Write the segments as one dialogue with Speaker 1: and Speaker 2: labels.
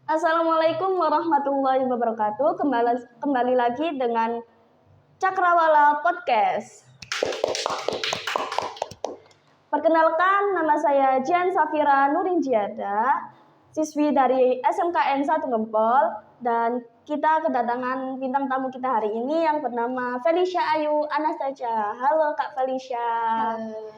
Speaker 1: Assalamualaikum warahmatullahi wabarakatuh. Kembali lagi dengan Cakrawala Podcast. Perkenalkan, nama saya Jian Safira Nurinjiada, siswi dari SMKN 1 Gempol, dan kita kedatangan bintang tamu kita hari ini yang bernama Felicia Ayu Anastasia. Halo Kak Felicia.
Speaker 2: Halo.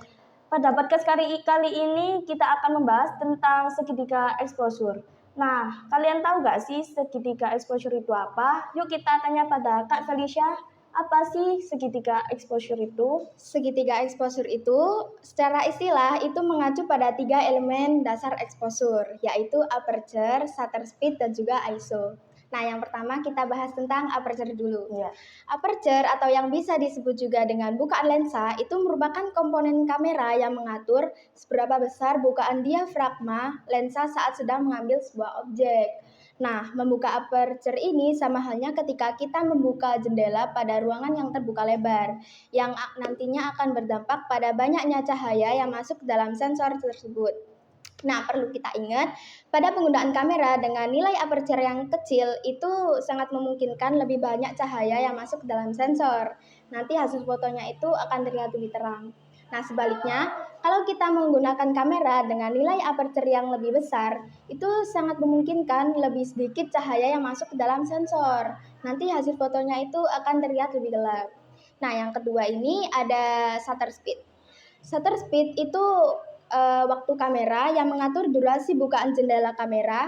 Speaker 1: Pada podcast kali ini kita akan membahas tentang segitiga exposure. Nah, kalian tahu nggak sih segitiga exposure itu apa? Yuk kita tanya pada Kak Felicia, apa sih segitiga exposure itu?
Speaker 2: Segitiga exposure itu secara istilah itu mengacu pada 3 elemen dasar exposure, yaitu aperture, shutter speed, dan juga ISO. Nah, yang pertama kita bahas tentang aperture dulu.
Speaker 1: Ya.
Speaker 2: Aperture atau yang bisa disebut juga dengan bukaan lensa itu merupakan komponen kamera yang mengatur seberapa besar bukaan diafragma lensa saat sedang mengambil sebuah objek. Nah, membuka aperture ini sama halnya ketika kita membuka jendela pada ruangan yang terbuka lebar, yang nantinya akan berdampak pada banyaknya cahaya yang masuk ke dalam sensor tersebut. Nah, perlu kita ingat, pada penggunaan kamera dengan nilai aperture yang kecil itu sangat memungkinkan lebih banyak cahaya yang masuk ke dalam sensor. Nanti hasil fotonya itu akan terlihat lebih terang. Nah, sebaliknya, kalau kita menggunakan kamera dengan nilai aperture yang lebih besar, itu sangat memungkinkan lebih sedikit cahaya yang masuk ke dalam sensor. Nanti hasil fotonya itu akan terlihat lebih gelap. Nah, yang kedua ini ada shutter speed. Shutter speed itu waktu kamera yang mengatur durasi bukaan jendela kamera,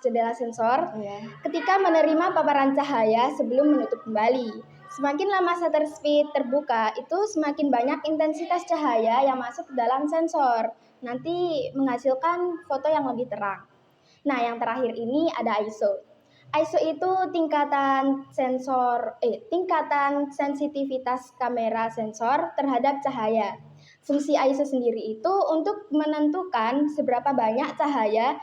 Speaker 2: jendela sensor, ketika menerima paparan cahaya sebelum menutup kembali. Semakin lama shutter speed terbuka, itu semakin banyak intensitas cahaya yang masuk ke dalam sensor. Nanti menghasilkan foto yang lebih terang. Nah, yang terakhir ini ada ISO. ISO itu tingkatan sensitivitas kamera sensor terhadap cahaya. Fungsi ISO sendiri itu untuk menentukan seberapa banyak cahaya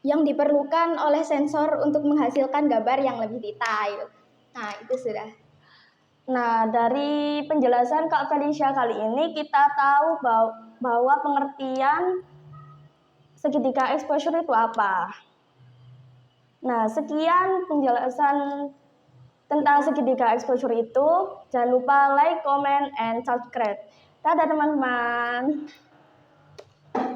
Speaker 2: yang diperlukan oleh sensor untuk menghasilkan gambar yang lebih detail. Nah, itu sudah.
Speaker 1: Nah, dari penjelasan Kak Felicia kali ini kita tahu bahwa pengertian segitiga exposure itu apa. Nah, sekian penjelasan tentang segitiga exposure itu. Jangan lupa like, comment, and subscribe. Dadah teman-teman.